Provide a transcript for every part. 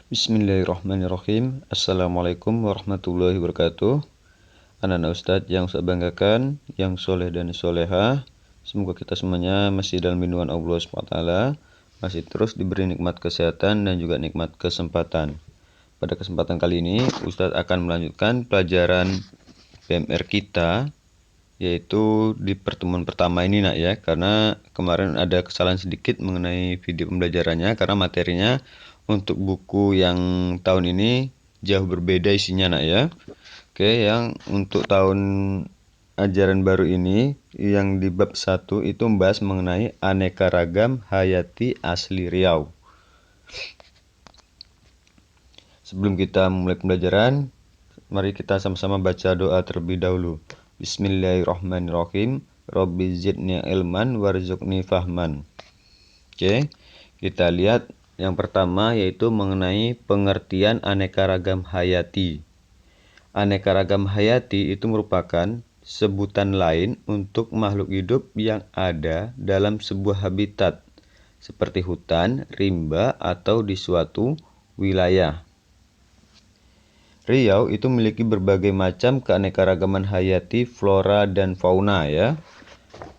Bismillahirrahmanirrahim. Assalamualaikum warahmatullahi wabarakatuh. Anak-anak Ustadz yang saya banggakan, yang soleh dan solehah, semoga kita semuanya masih dalam lindungan Allah SWT, masih terus diberi nikmat kesehatan dan juga nikmat kesempatan. Pada kesempatan kali ini, Ustadz akan melanjutkan pelajaran PMR kita, yaitu di pertemuan pertama ini nak ya, karena kemarin ada kesalahan sedikit mengenai video pembelajarannya, karena materinya untuk buku yang tahun ini jauh berbeda isinya nak ya. Oke, yang untuk tahun ajaran baru ini yang di bab 1 itu membahas mengenai aneka ragam hayati asli Riau. Sebelum kita mulai pembelajaran, mari kita sama-sama baca doa terlebih dahulu. Bismillahirrahmanirrahim. Rabbi zidni ilman warzuqni fahman. Oke, kita lihat yang pertama yaitu mengenai pengertian aneka ragam hayati. Aneka ragam hayati itu merupakan sebutan lain untuk makhluk hidup yang ada dalam sebuah habitat seperti hutan, rimba, atau di suatu wilayah. Riau itu memiliki berbagai macam keanekaragaman hayati, flora dan fauna ya,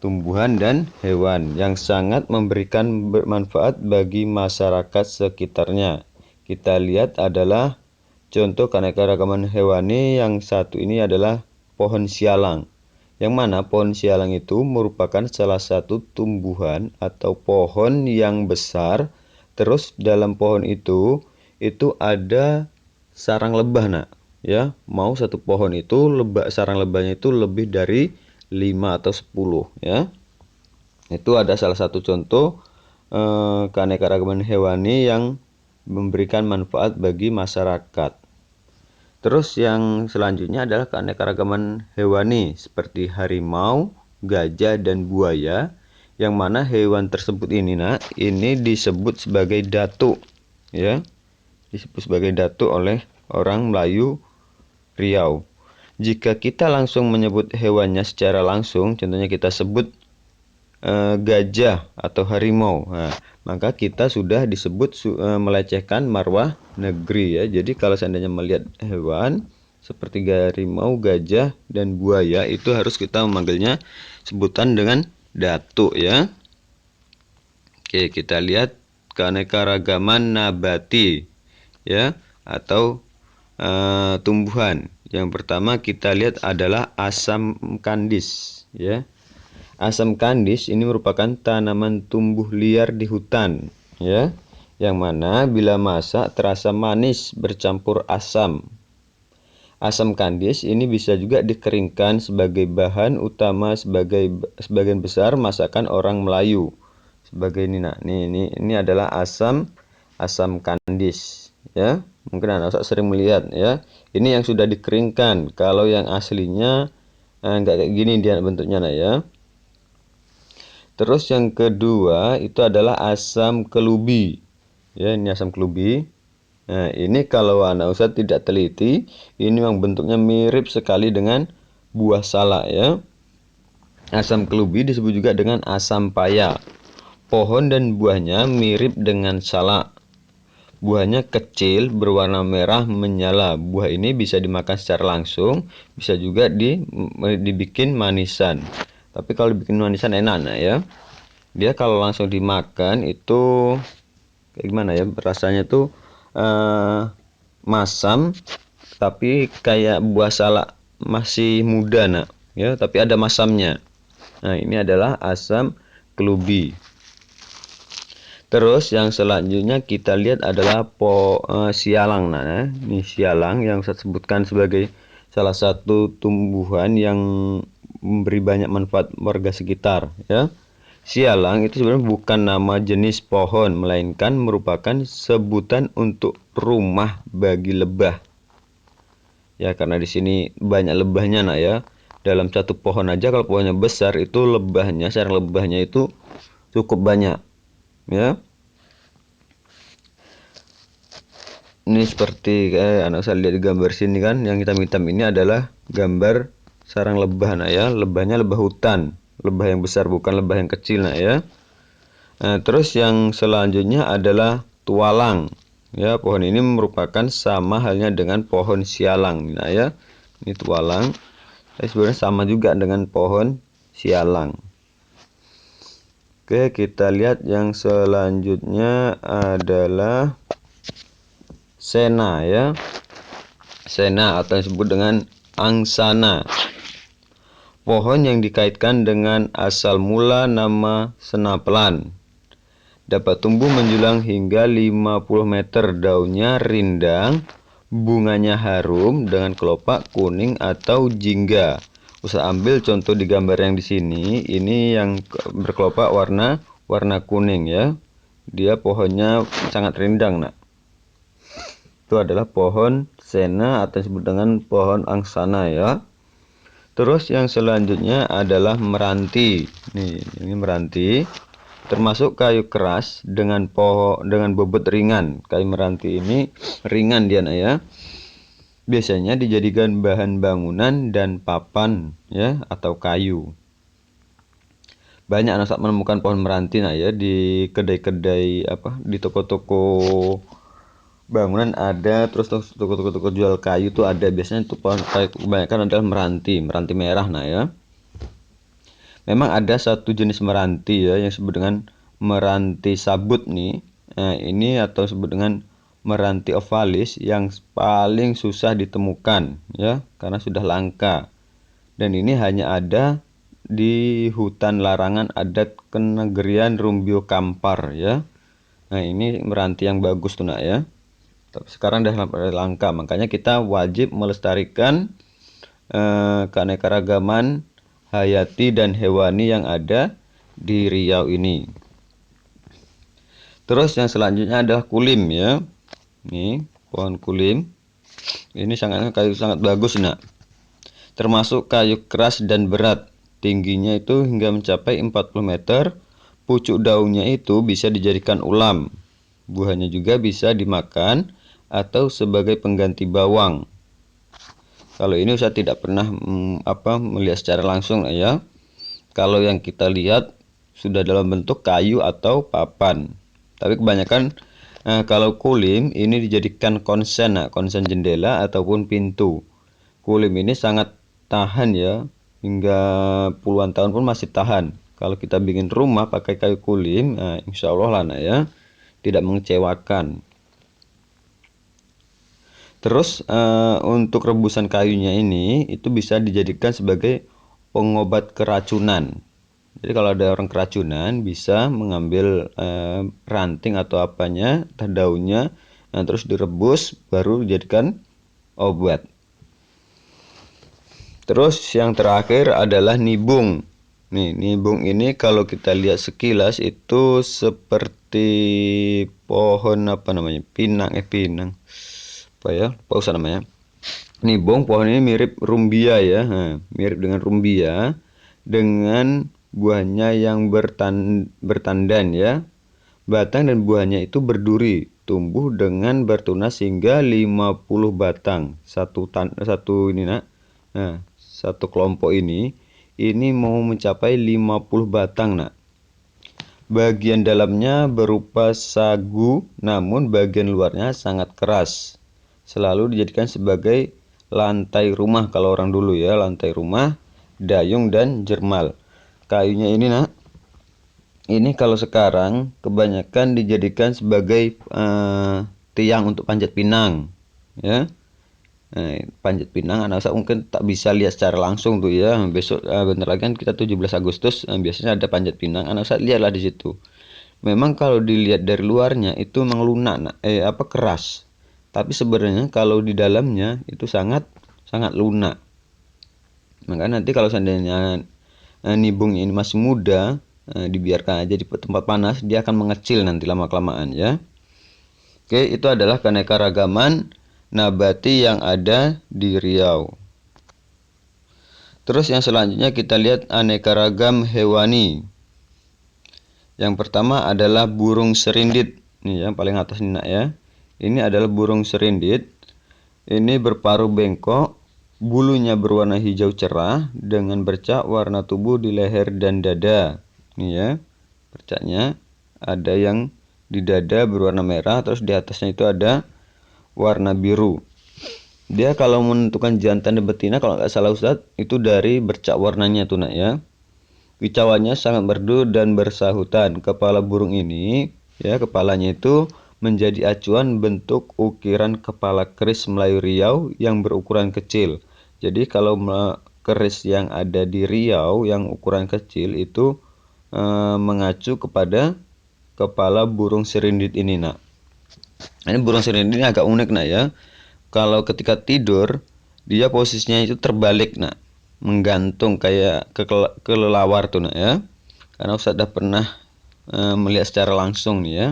tumbuhan dan hewan yang sangat memberikan manfaat bagi masyarakat sekitarnya. Kita lihat adalah contoh keanekaragaman hewani. Yang satu ini adalah pohon sialang, yang mana pohon sialang itu merupakan salah satu tumbuhan atau pohon yang besar. Terus dalam pohon itu ada sarang lebah nak ya. Mau satu pohon itu sarang lebahnya itu lebih dari 5 atau 10 ya. Itu ada salah satu contoh keanekaragaman hewani yang memberikan manfaat bagi masyarakat. Terus yang selanjutnya adalah keanekaragaman hewani seperti harimau, gajah dan buaya, yang mana hewan tersebut ini disebut sebagai datuk ya. Disebut sebagai datuk oleh orang Melayu Riau. Jika kita langsung menyebut hewannya secara langsung, contohnya kita sebut gajah atau harimau, maka kita sudah disebut melecehkan marwah negeri ya. Jadi kalau seandainya melihat hewan seperti harimau, gajah, dan buaya, itu harus kita memanggilnya sebutan dengan datuk ya. Oke, kita lihat keanekaragaman nabati ya, atau tumbuhan. Yang pertama kita lihat adalah asam kandis ya. Asam kandis ini merupakan tanaman tumbuh liar di hutan ya, yang mana bila masak terasa manis bercampur asam. Asam kandis ini bisa juga dikeringkan sebagai bahan utama sebagian besar masakan orang Melayu. Sebagai ini adalah asam kandis ya. Mungkin anak sering melihat ya. Ini yang sudah dikeringkan. Kalau yang aslinya enggak kayak gini dia bentuknya nah ya. Terus yang kedua itu adalah asam kelubi. Ya, ini asam kelubi. Nah, ini kalau anak Ustadz tidak teliti, ini memang bentuknya mirip sekali dengan buah salak ya. Asam kelubi disebut juga dengan asam paya. Pohon dan buahnya mirip dengan salak. Buahnya kecil, berwarna merah menyala. Buah ini bisa dimakan secara langsung, bisa juga dibikin manisan. Tapi kalau dibikin manisan enak nah ya. Dia kalau langsung dimakan itu kayak gimana ya? Rasanya tuh masam, tapi kayak buah salak masih muda nak ya, tapi ada masamnya. Nah, ini adalah asam kelubi. Terus yang selanjutnya kita lihat adalah sialang. Nah, ini sialang yang saya sebutkan sebagai salah satu tumbuhan yang memberi banyak manfaat warga sekitar ya. Sialang itu sebenarnya bukan nama jenis pohon, melainkan merupakan sebutan untuk rumah bagi lebah. Ya, karena di sini banyak lebahnya nak ya. Dalam satu pohon aja kalau pohonnya besar itu lebahnya, sarang lebahnya itu cukup banyak. Ya, ini seperti anak saya lihat di gambar sini kan, yang hitam-hitam ini adalah gambar sarang lebah nak ya. Lebahnya lebah hutan, lebah yang besar, bukan lebah yang kecil nak ya. Nah, terus yang selanjutnya adalah tualang. Ya, pohon ini merupakan sama halnya dengan pohon sialang. Nah ya, ini tualang. Tapi sebenarnya sama juga dengan pohon sialang. Oke, kita lihat yang selanjutnya adalah sena ya. Sena atau disebut dengan angsana. Pohon yang dikaitkan dengan asal mula nama senapelan. Dapat tumbuh menjulang hingga 50 meter, daunnya rindang, bunganya harum dengan kelopak kuning atau jingga. Usah ambil contoh di gambar yang di sini, ini yang berkelopak warna kuning ya. Dia pohonnya sangat rindang, Nak. Itu adalah pohon sena atau disebut dengan pohon angsana ya. Terus yang selanjutnya adalah meranti. Nih, ini meranti. Termasuk kayu keras dengan bobot ringan. Kayu meranti ini ringan dia, Nak, ya. Biasanya dijadikan bahan bangunan dan papan ya atau kayu. Banyak anak saat menemukan pohon meranti, Nak, ya, di kedai-kedai di toko-toko bangunan ada, terus toko-toko jual kayu tuh ada. Biasanya itu pohon kayu kebanyakan adalah meranti merah, Nah, ya. Memang ada satu jenis meranti ya yang disebut dengan meranti sabut nih. Nah, ini atau disebut dengan meranti ovalis yang paling susah ditemukan ya karena sudah langka. Dan ini hanya ada di hutan larangan adat Kenegerian Rumbio Kampar ya. Nah, ini meranti yang bagus tuh, Nak, ya. Tapi sekarang udah langka, makanya kita wajib melestarikan keanekaragaman hayati dan hewani yang ada di Riau ini. Terus yang selanjutnya adalah kulim ya. Ini pohon kulim. Ini kayu sangat bagus, Nak. Termasuk kayu keras dan berat. Tingginya itu hingga mencapai 40 meter. Pucuk daunnya itu bisa dijadikan ulam. Buahnya juga bisa dimakan atau sebagai pengganti bawang. Kalau ini saya tidak pernah melihat secara langsung ya. Kalau yang kita lihat sudah dalam bentuk kayu atau papan. Tapi kebanyakan kalau kulim ini dijadikan konsen, konsen jendela ataupun pintu. Kulim ini sangat tahan ya, hingga puluhan tahun pun masih tahan. Kalau kita bikin rumah pakai kayu kulim, insya Allah lah, Nak, ya, tidak mengecewakan. Terus untuk rebusan kayunya ini itu bisa dijadikan sebagai pengobat keracunan. Jadi kalau ada orang keracunan bisa mengambil ranting atau apanya, daunnya, terus direbus baru dijadikan obat. Terus yang terakhir adalah nibung. Nih, nibung ini kalau kita lihat sekilas itu seperti pohon pinang. Apa ya? Apa usah namanya? Nibung, pohon ini mirip rumbia ya. Mirip dengan rumbia dengan buahnya yang bertandan ya. Batang dan buahnya itu berduri, tumbuh dengan bertunas hingga 50 batang. Satu ini, Nak. Nah, satu kelompok ini mau mencapai 50 batang, Nak. Bagian dalamnya berupa sagu, namun bagian luarnya sangat keras. Selalu dijadikan sebagai lantai rumah kalau orang dulu ya, lantai rumah, dayung dan jermal. Kayunya ini, Nak, ini kalau sekarang kebanyakan dijadikan sebagai tiang untuk panjat pinang ya. Panjat pinang anak saya mungkin tak bisa lihat secara langsung tuh ya. Besok bentar lagi kan kita 17 Agustus biasanya ada panjat pinang, anak saya lihatlah di situ. Memang kalau dilihat dari luarnya itu memang lunak, keras. Tapi sebenarnya kalau di dalamnya itu sangat lunak. Maka nanti kalau seandainya nibung ini masih muda, dibiarkan aja di tempat panas, dia akan mengecil nanti lama-kelamaan ya. Oke, itu adalah keanekaragaman nabati yang ada di Riau. Terus yang selanjutnya kita lihat aneka ragam hewani. Yang pertama adalah burung serindit. Nih yang paling atas ini, Nak, ya. Ini adalah burung serindit. Ini berparuh bengkok, bulunya berwarna hijau cerah dengan bercak warna tubuh di leher dan dada. Nih ya, bercaknya ada yang di dada berwarna merah, terus di atasnya itu ada warna biru. Dia kalau menentukan jantan dan betina kalau nggak salah Ustadz itu dari bercak warnanya tuh nak ya. Kicauannya sangat merdu dan bersahutan. Kepala burung ini ya, kepalanya itu menjadi acuan bentuk ukiran kepala keris Melayu Riau yang berukuran kecil. Jadi kalau keris yang ada di Riau yang ukuran kecil itu mengacu kepada kepala burung sirindit ini nak. Ini burung sirindit ini agak unik nak ya. Kalau ketika tidur dia posisinya itu terbalik nak, menggantung kayak kelelawar tuh nak ya. Karena Ustadz udah pernah melihat secara langsung nih ya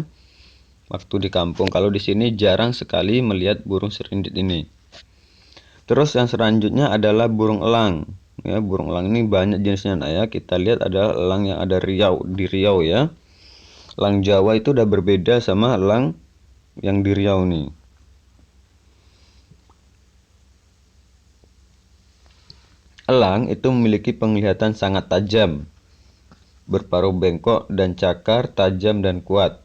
waktu di kampung. Kalau di sini jarang sekali melihat burung sirindit ini. Terus yang selanjutnya adalah burung elang ya. Burung elang ini banyak jenisnya nak ya. Kita lihat ada elang yang ada di Riau ya. Elang Jawa itu udah berbeda sama elang yang di Riau nih. Elang itu memiliki penglihatan sangat tajam, berparuh bengkok dan cakar tajam dan kuat.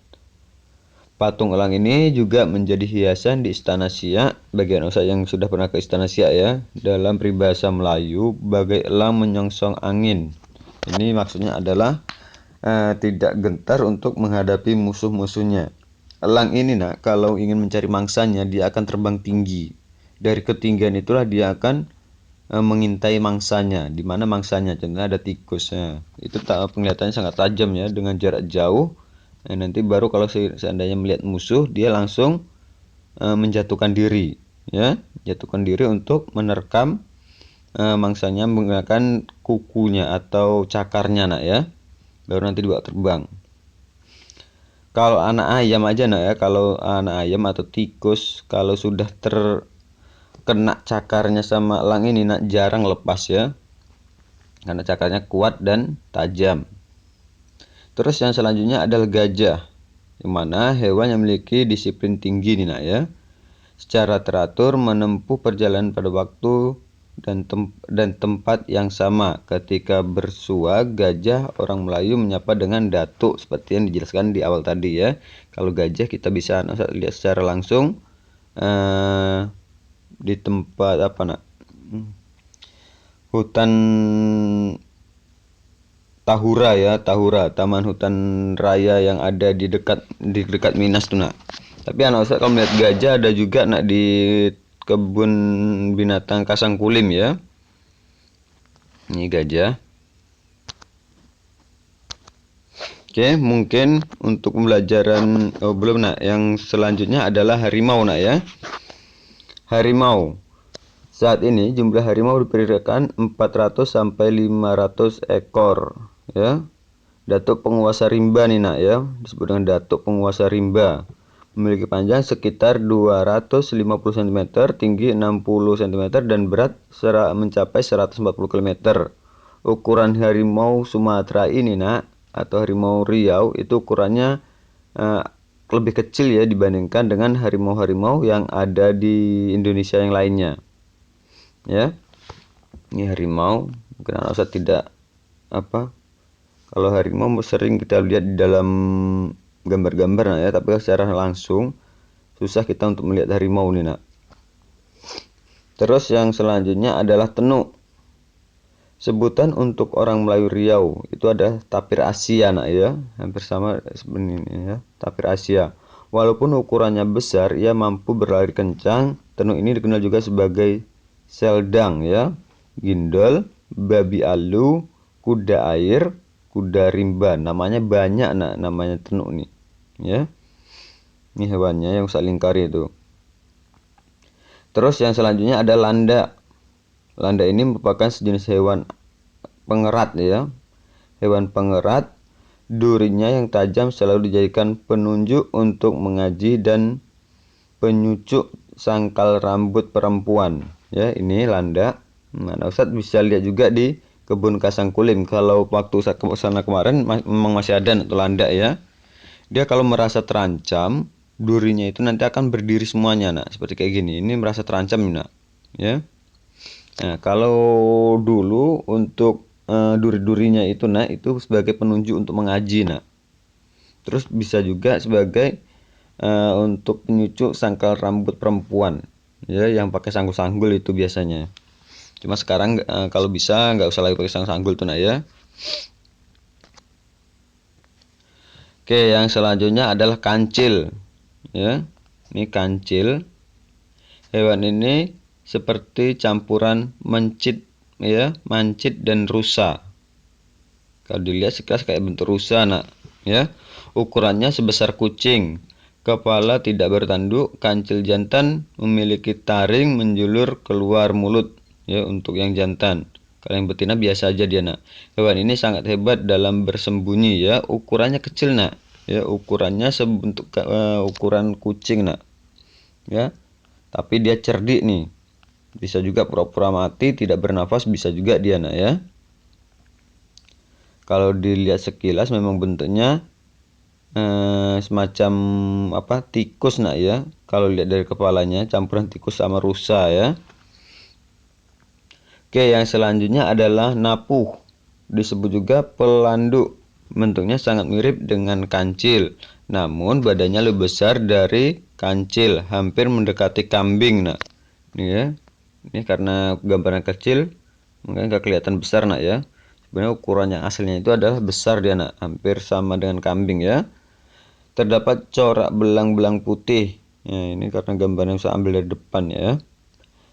Patung elang ini juga menjadi hiasan di Istana Siak. Bagian Ustaz yang sudah pernah ke Istana Siak ya. Dalam peribahasa Melayu, bagai elang menyongsong angin. Ini maksudnya adalah tidak gentar untuk menghadapi musuh-musuhnya. Elang ini nak, kalau ingin mencari mangsanya, dia akan terbang tinggi. Dari ketinggian itulah dia akan mengintai mangsanya. Di mana mangsanya? Contohnya ada tikus. Ya. Itu penglihatannya sangat tajam ya, dengan jarak jauh. Nanti baru kalau seandainya melihat musuh, dia langsung menjatuhkan diri. Ya, jatuhkan diri untuk menerkam mangsanya menggunakan kukunya atau cakarnya nak ya. Baru nanti dibawa terbang. Kalau anak ayam aja nak ya, kalau anak ayam atau tikus kalau sudah kena cakarnya sama elang ini nak jarang lepas ya, karena cakarnya kuat dan tajam. Terus yang selanjutnya adalah gajah, yang mana hewan yang memiliki disiplin tinggi nih nak ya, secara teratur menempuh perjalanan pada waktu dan tempat yang sama. Ketika bersua gajah, orang Melayu menyapa dengan datuk seperti yang dijelaskan di awal tadi ya. Kalau gajah kita bisa lihat secara langsung di tempat apa nak, hutan Tahura ya, Tahura, Taman Hutan Raya yang ada di dekat Minas tuh nak. Tapi anak Ustaz kalau melihat gajah ada juga nak di kebun binatang Kasangkulim ya. Ini gajah. Oke, mungkin untuk pembelajaran belum nak. Yang selanjutnya adalah harimau nak ya. Harimau. Saat ini jumlah harimau diperkirakan 400 sampai 500 ekor ya. Datuk penguasa rimba nih nak ya, disebut dengan datuk penguasa rimba. Memiliki panjang sekitar 250 cm, tinggi 60 cm dan berat mencapai 140 km. Ukuran harimau Sumatera ini nak atau harimau Riau itu ukurannya lebih kecil ya dibandingkan dengan harimau-harimau yang ada di Indonesia yang lainnya. Ya, ini harimau. Mungkin anak Ustaz tidak apa. Kalau harimau sering kita lihat di dalam gambar-gambar nak ya, tapi secara langsung susah kita untuk melihat harimau ini nak. Terus yang selanjutnya adalah tenuk. Sebutan untuk orang Melayu Riau itu ada tapir Asia nak ya, hampir sama sebenarnya ya, tapir Asia. Walaupun ukurannya besar, ia mampu berlari kencang. Tenuk ini dikenal juga sebagai seldang ya, gindol, babi alu, kuda air, kuda rimba. Namanya banyak nak, namanya tenuk nih ya. Ini hewannya yang saling lingkari itu. Terus yang selanjutnya ada landa. Landa ini merupakan sejenis hewan pengerat ya. Hewan pengerat, durinya yang tajam selalu dijadikan penunjuk untuk mengaji dan penyucuk sangkal rambut perempuan. Ya, ini landa. Nah, Ustadz bisa lihat juga di kebun Kasangkulim. Kalau waktu Ustadz ke sana kemarin memang masih ada landa ya. Dia kalau merasa terancam, durinya itu nanti akan berdiri semuanya nak, seperti kayak gini. Ini merasa terancam nak, ya. Nah, kalau dulu untuk duri-durinya itu nak itu sebagai penunjuk untuk mengaji nak. Terus bisa juga sebagai untuk penyucuk sangkal rambut perempuan, ya, yang pakai sanggul-sanggul itu biasanya. Cuma sekarang kalau bisa nggak usah lagi pakai sanggul tuh, nak, ya. Oke, yang selanjutnya adalah kancil, ya. Ini kancil. Hewan ini seperti campuran mencit, ya, mancit dan rusa. Kalau dilihat sekilas kayak bentuk rusa, nak, ya. Ukurannya sebesar kucing. Kepala tidak bertanduk. Kancil jantan memiliki taring menjulur keluar mulut, ya, untuk yang jantan. Kalau yang betina biasa aja dia, nak. Hewan ini sangat hebat dalam bersembunyi, ya. Ukurannya kecil, nak, ya. Ukurannya sebentuk ukuran kucing, nak, ya. Tapi dia cerdik nih. Bisa juga pura-pura mati, tidak bernafas, bisa juga dia, nak, ya. Kalau dilihat sekilas memang bentuknya semacam apa, tikus, nak, ya. Kalau lihat dari kepalanya campuran tikus sama rusa, ya. Oke, yang selanjutnya adalah napuh. Disebut juga pelanduk. Bentuknya sangat mirip dengan kancil, namun badannya lebih besar dari kancil, hampir mendekati kambing, nak. Ini, ya. Ini karena gambaran kecil mungkin nggak kelihatan besar, nak, ya. Sebenarnya ukuran yang aslinya itu adalah besar dia, nak, hampir sama dengan kambing, ya. Terdapat corak belang-belang putih. Ya, ini karena gambarnya saya ambil dari depan, ya.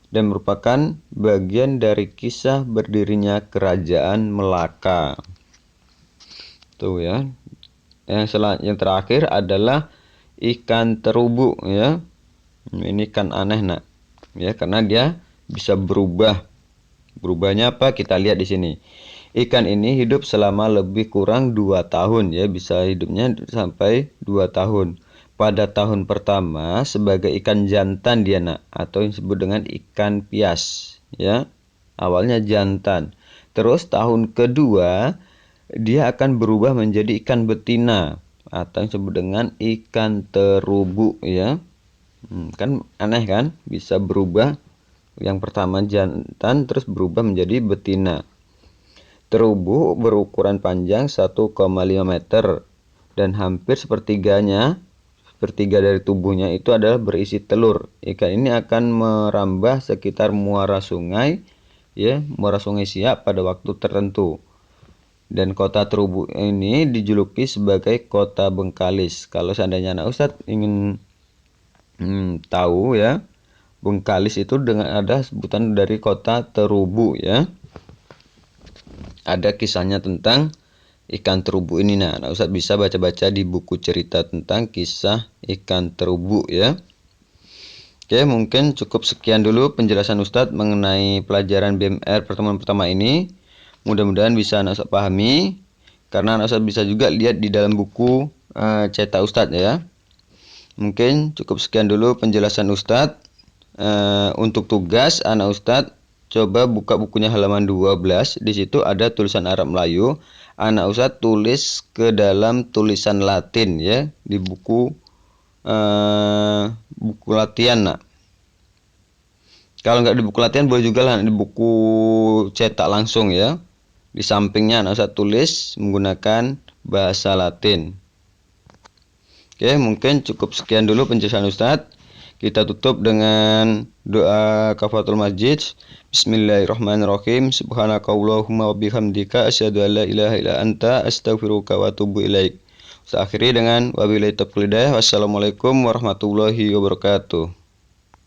Dan merupakan bagian dari kisah berdirinya kerajaan Melaka. Tuh, ya. Yang terakhir adalah ikan terubuk, ya. Ini ikan aneh, nak, ya, karena dia bisa berubah. Berubahnya apa? Kita lihat di sini. Ikan ini hidup selama lebih kurang 2 tahun, ya, bisa hidupnya sampai 2 tahun. Pada tahun pertama sebagai ikan jantan dia, nak, atau yang disebut dengan ikan pias, ya. Awalnya jantan. Terus tahun kedua dia akan berubah menjadi ikan betina atau yang disebut dengan ikan terubuk, ya. Kan aneh kan? Bisa berubah, yang pertama jantan terus berubah menjadi betina. Terubuk berukuran panjang 1,5 meter dan hampir sepertiga dari tubuhnya itu adalah berisi telur. Ikan ini akan merambah sekitar muara sungai, ya, muara sungai Siak pada waktu tertentu. Dan kota Terubuk ini dijuluki sebagai kota Bengkalis. Kalau seandainya anak Ustadz ingin tahu, ya, Bengkalis itu dengan ada sebutan dari kota Terubuk, ya. Ada kisahnya tentang ikan terubuk ini. Nah, Ustadz bisa baca-baca di buku cerita tentang kisah ikan terubuk, ya. Oke, mungkin cukup sekian dulu penjelasan Ustadz mengenai pelajaran BMR pertemuan pertama ini. Mudah-mudahan bisa anak Ustadz pahami, karena anak Ustadz bisa juga lihat di dalam buku cetak Ustadz, ya. Mungkin cukup sekian dulu penjelasan Ustadz. Untuk tugas anak Ustadz coba buka bukunya halaman 12. Di situ ada tulisan Arab Melayu. Anak Ustadz tulis ke dalam tulisan Latin, ya, di buku latihan, nak. Kalau nggak di buku latihan boleh juga lah di buku cetak langsung, ya. Di sampingnya anak Ustadz tulis menggunakan bahasa Latin. Oke, mungkin cukup sekian dulu penjelasan Ustadz. Kita tutup dengan doa kafaratul masjid. Bismillahirrahmanirrahim. Subhanakallahumma wa bihamdika asyhadu an la ilaha illa anta astaghfiruka wa atubu ilaik. Saya akhiri dengan wabillahi taufiq hidayah. Wassalamualaikum warahmatullahi wabarakatuh.